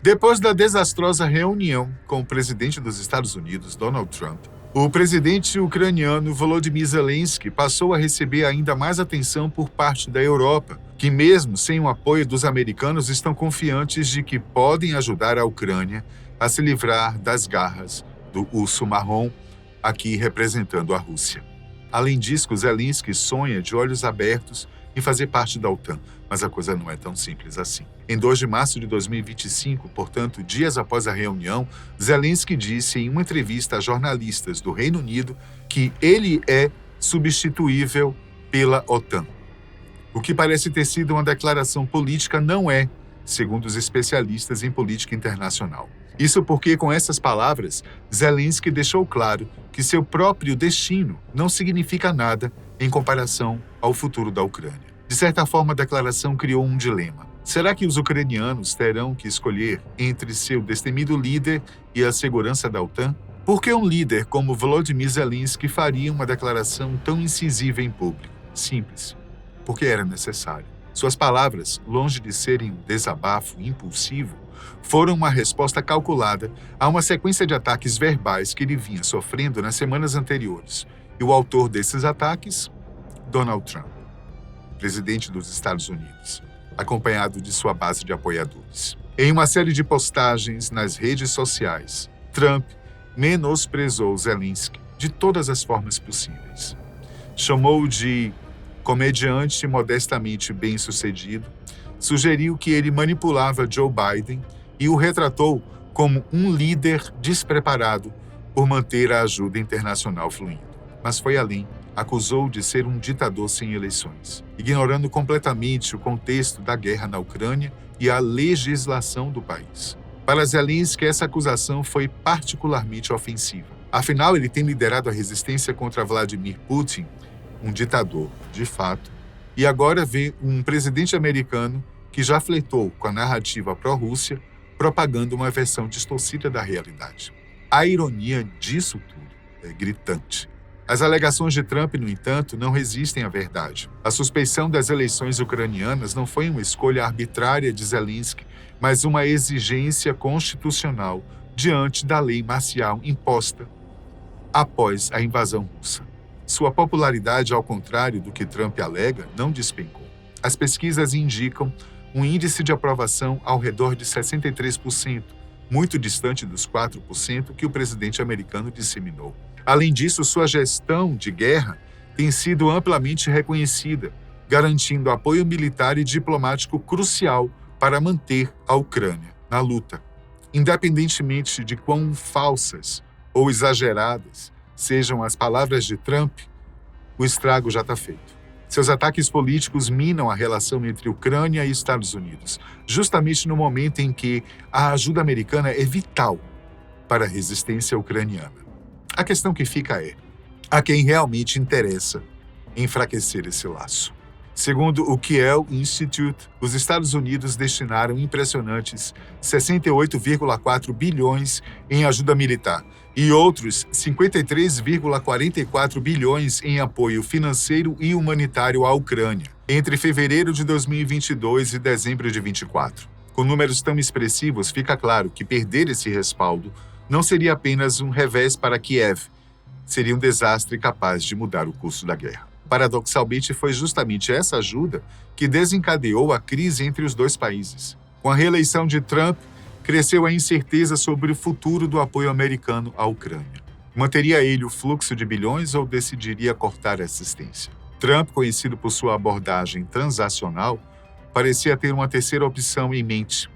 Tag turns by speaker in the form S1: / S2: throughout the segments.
S1: Depois da desastrosa reunião com o presidente dos Estados Unidos, Donald Trump, o presidente ucraniano Volodymyr Zelensky passou a receber ainda mais atenção por parte da Europa, que mesmo sem o apoio dos americanos estão confiantes de que podem ajudar a Ucrânia a se livrar das garras do urso marrom, aqui representando a Rússia. Além disso, Zelensky sonha de olhos abertos em fazer parte da OTAN, mas a coisa não é tão simples assim. Em 2 de março de 2025, portanto, dias após a reunião, Zelensky disse em uma entrevista a jornalistas do Reino Unido que ele é substituível pela OTAN. O que parece ter sido uma declaração política não é, segundo os especialistas em política internacional. Isso porque, com essas palavras, Zelensky deixou claro que seu próprio destino não significa nada em comparação ao futuro da Ucrânia. De certa forma, a declaração criou um dilema. Será que os ucranianos terão que escolher entre seu destemido líder e a segurança da OTAN? Por que um líder como Volodymyr Zelensky faria uma declaração tão incisiva em público? Simples. Porque era necessário. Suas palavras, longe de serem um desabafo impulsivo, foram uma resposta calculada a uma sequência de ataques verbais que ele vinha sofrendo nas semanas anteriores. E o autor desses ataques? Donald Trump, presidente dos Estados Unidos, acompanhado de sua base de apoiadores. Em uma série de postagens nas redes sociais, Trump menosprezou Zelensky de todas as formas possíveis. Chamou-o de comediante modestamente bem-sucedido, sugeriu que ele manipulava Joe Biden e o retratou como um líder despreparado por manter a ajuda internacional fluindo. Mas foi além. Acusou de ser um ditador sem eleições, ignorando completamente o contexto da guerra na Ucrânia e a legislação do país. Para Zelensky, essa acusação foi particularmente ofensiva. Afinal, ele tem liderado a resistência contra Vladimir Putin, um ditador, de fato, e agora vê um presidente americano que já flertou com a narrativa pró-Rússia, propagando uma versão distorcida da realidade. A ironia disso tudo é gritante. As alegações de Trump, no entanto, não resistem à verdade. A suspeição das eleições ucranianas não foi uma escolha arbitrária de Zelensky, mas uma exigência constitucional diante da lei marcial imposta após a invasão russa. Sua popularidade, ao contrário do que Trump alega, não despencou. As pesquisas indicam um índice de aprovação ao redor de 63%, muito distante dos 4% que o presidente americano disseminou. Além disso, sua gestão de guerra tem sido amplamente reconhecida, garantindo apoio militar e diplomático crucial para manter a Ucrânia na luta. Independentemente de quão falsas ou exageradas sejam as palavras de Trump, o estrago já está feito. Seus ataques políticos minam a relação entre Ucrânia e Estados Unidos, justamente no momento em que a ajuda americana é vital para a resistência ucraniana. A questão que fica é, a quem realmente interessa enfraquecer esse laço? Segundo o Kiel Institute, os Estados Unidos destinaram impressionantes 68,4 bilhões em ajuda militar e outros 53,44 bilhões em apoio financeiro e humanitário à Ucrânia, entre fevereiro de 2022 e dezembro de 2024. Com números tão expressivos, fica claro que perder esse respaldo não seria apenas um revés para Kiev, seria um desastre capaz de mudar o curso da guerra. Paradoxalmente, foi justamente essa ajuda que desencadeou a crise entre os dois países. Com a reeleição de Trump, cresceu a incerteza sobre o futuro do apoio americano à Ucrânia. Manteria ele o fluxo de bilhões ou decidiria cortar a assistência? Trump, conhecido por sua abordagem transacional, parecia ter uma terceira opção em mente,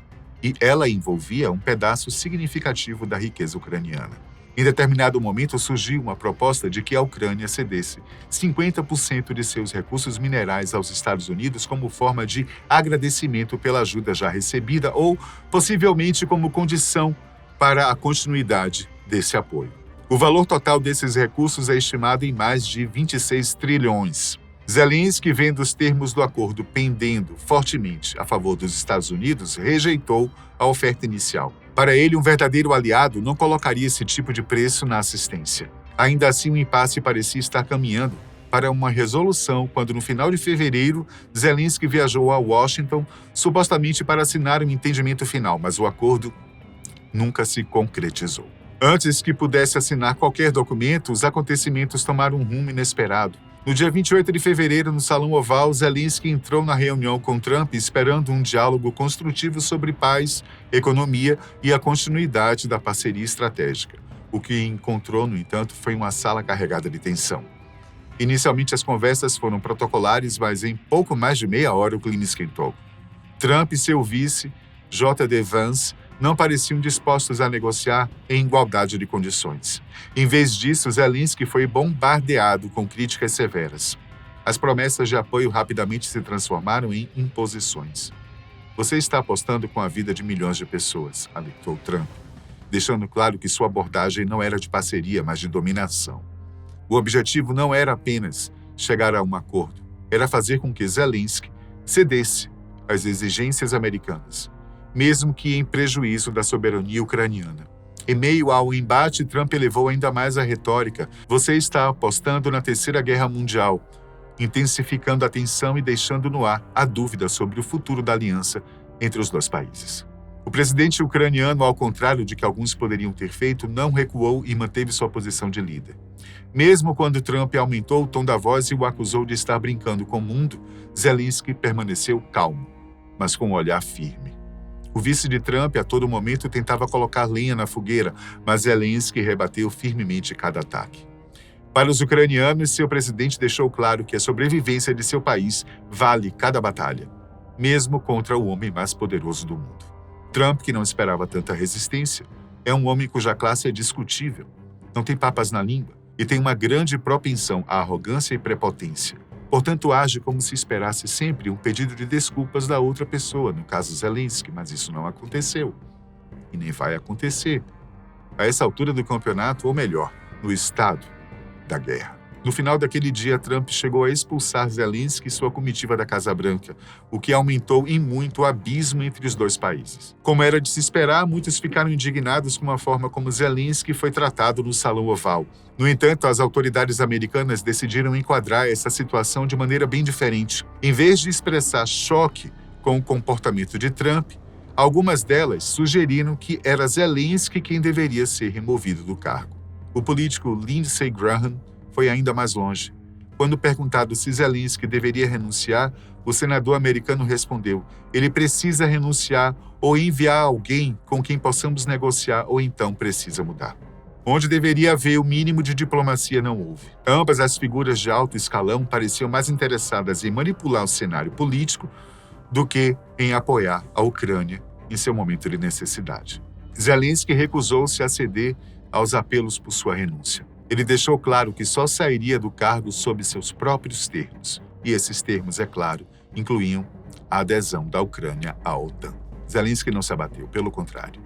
S1: e ela envolvia um pedaço significativo da riqueza ucraniana. Em determinado momento, surgiu uma proposta de que a Ucrânia cedesse 50% de seus recursos minerais aos Estados Unidos como forma de agradecimento pela ajuda já recebida ou, possivelmente, como condição para a continuidade desse apoio. O valor total desses recursos é estimado em mais de 26 trilhões. Zelensky, vendo os termos do acordo pendendo fortemente a favor dos Estados Unidos, rejeitou a oferta inicial. Para ele, um verdadeiro aliado não colocaria esse tipo de preço na assistência. Ainda assim, o impasse parecia estar caminhando para uma resolução quando, no final de fevereiro, Zelensky viajou a Washington, supostamente para assinar um entendimento final, mas o acordo nunca se concretizou. Antes que pudesse assinar qualquer documento, os acontecimentos tomaram um rumo inesperado. No dia 28 de fevereiro, no Salão Oval, Zelensky entrou na reunião com Trump esperando um diálogo construtivo sobre paz, economia e a continuidade da parceria estratégica. O que encontrou, no entanto, foi uma sala carregada de tensão. Inicialmente, as conversas foram protocolares, mas em pouco mais de meia hora o clima esquentou. Trump e seu vice, J.D. Vance, não pareciam dispostos a negociar em igualdade de condições. Em vez disso, Zelensky foi bombardeado com críticas severas. As promessas de apoio rapidamente se transformaram em imposições. Você está apostando com a vida de milhões de pessoas, alertou Trump, deixando claro que sua abordagem não era de parceria, mas de dominação. O objetivo não era apenas chegar a um acordo, era fazer com que Zelensky cedesse às exigências americanas, mesmo que em prejuízo da soberania ucraniana. Em meio ao embate, Trump elevou ainda mais a retórica. Você está apostando na Terceira Guerra Mundial, intensificando a tensão e deixando no ar a dúvida sobre o futuro da aliança entre os dois países. O presidente ucraniano, ao contrário de que alguns poderiam ter feito, não recuou e manteve sua posição de líder. Mesmo quando Trump aumentou o tom da voz e o acusou de estar brincando com o mundo, Zelensky permaneceu calmo, mas com um olhar firme. O vice de Trump a todo momento tentava colocar lenha na fogueira, mas Zelensky rebateu firmemente cada ataque. Para os ucranianos, seu presidente deixou claro que a sobrevivência de seu país vale cada batalha, mesmo contra o homem mais poderoso do mundo. Trump, que não esperava tanta resistência, é um homem cuja classe é discutível, não tem papas na língua e tem uma grande propensão à arrogância e prepotência. Portanto, age como se esperasse sempre um pedido de desculpas da outra pessoa, no caso Zelensky, mas isso não aconteceu. E nem vai acontecer. A essa altura do campeonato, ou melhor, no estado da guerra. No final daquele dia, Trump chegou a expulsar Zelensky e sua comitiva da Casa Branca, o que aumentou em muito o abismo entre os dois países. Como era de se esperar, muitos ficaram indignados com a forma como Zelensky foi tratado no Salão Oval. No entanto, as autoridades americanas decidiram enquadrar essa situação de maneira bem diferente. Em vez de expressar choque com o comportamento de Trump, algumas delas sugeriram que era Zelensky quem deveria ser removido do cargo. O político Lindsey Graham foi ainda mais longe. Quando perguntado se Zelensky deveria renunciar, o senador americano respondeu: ele precisa renunciar ou enviar alguém com quem possamos negociar ou então precisa mudar. Onde deveria haver o mínimo de diplomacia, não houve. Ambas as figuras de alto escalão pareciam mais interessadas em manipular o cenário político do que em apoiar a Ucrânia em seu momento de necessidade. Zelensky recusou-se a ceder aos apelos por sua renúncia. Ele deixou claro que só sairia do cargo sob seus próprios termos. E esses termos, é claro, incluíam a adesão da Ucrânia à OTAN. Zelensky não se abateu, pelo contrário.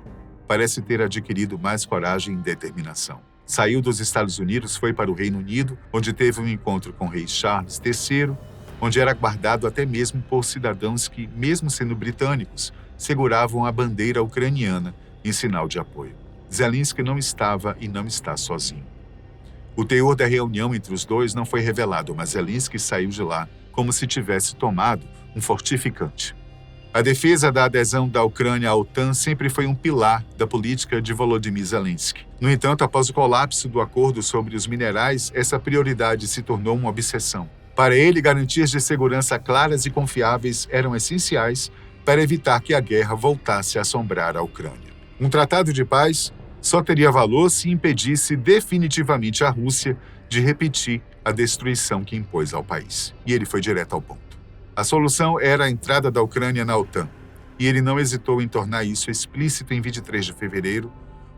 S1: Parece ter adquirido mais coragem e determinação. Saiu dos Estados Unidos, foi para o Reino Unido, onde teve um encontro com o rei Charles III, onde era guardado até mesmo por cidadãos que, mesmo sendo britânicos, seguravam a bandeira ucraniana em sinal de apoio. Zelensky não estava e não está sozinho. O teor da reunião entre os dois não foi revelado, mas Zelensky saiu de lá como se tivesse tomado um fortificante. A defesa da adesão da Ucrânia à OTAN sempre foi um pilar da política de Volodymyr Zelensky. No entanto, após o colapso do acordo sobre os minerais, essa prioridade se tornou uma obsessão. Para ele, garantias de segurança claras e confiáveis eram essenciais para evitar que a guerra voltasse a assombrar a Ucrânia. Um tratado de paz só teria valor se impedisse definitivamente a Rússia de repetir a destruição que impôs ao país. E ele foi direto ao ponto. A solução era a entrada da Ucrânia na OTAN, e ele não hesitou em tornar isso explícito em 23 de fevereiro,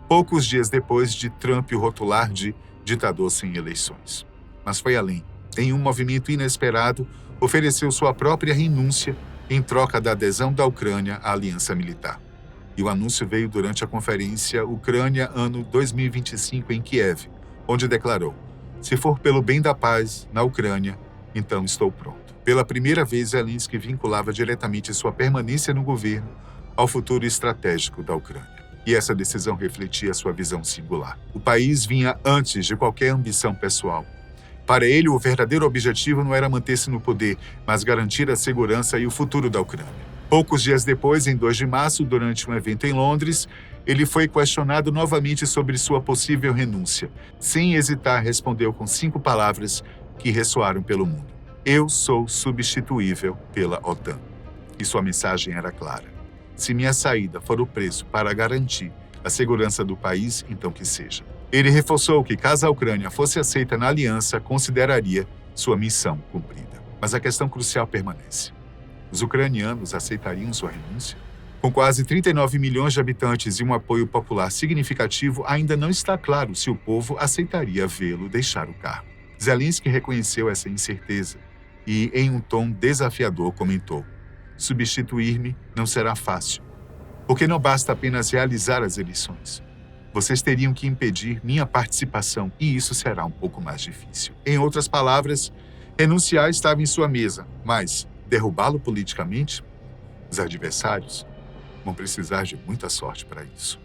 S1: poucos dias depois de Trump o rotular de ditador sem eleições. Mas foi além. Em um movimento inesperado, ofereceu sua própria renúncia em troca da adesão da Ucrânia à aliança militar. E o anúncio veio durante a conferência Ucrânia ano 2025 em Kiev, onde declarou: se for pelo bem da paz na Ucrânia, então estou pronto. Pela primeira vez, Zelensky vinculava diretamente sua permanência no governo ao futuro estratégico da Ucrânia. E essa decisão refletia sua visão singular. O país vinha antes de qualquer ambição pessoal. Para ele, o verdadeiro objetivo não era manter-se no poder, mas garantir a segurança e o futuro da Ucrânia. Poucos dias depois, em 2 de março, durante um evento em Londres, ele foi questionado novamente sobre sua possível renúncia. Sem hesitar, respondeu com 5 palavras que ressoaram pelo mundo: "Eu sou substituível pela OTAN." E sua mensagem era clara: se minha saída for o preço para garantir a segurança do país, então que seja. Ele reforçou que, caso a Ucrânia fosse aceita na aliança, consideraria sua missão cumprida. Mas a questão crucial permanece: os ucranianos aceitariam sua renúncia? Com quase 39 milhões de habitantes e um apoio popular significativo, ainda não está claro se o povo aceitaria vê-lo deixar o cargo. Zelensky reconheceu essa incerteza e, em um tom desafiador, comentou: "Substituir-me não será fácil, porque não basta apenas realizar as eleições. Vocês teriam que impedir minha participação e isso será um pouco mais difícil." Em outras palavras, renunciar estava em sua mesa, mas derrubá-lo politicamente? Os adversários vão precisar de muita sorte para isso.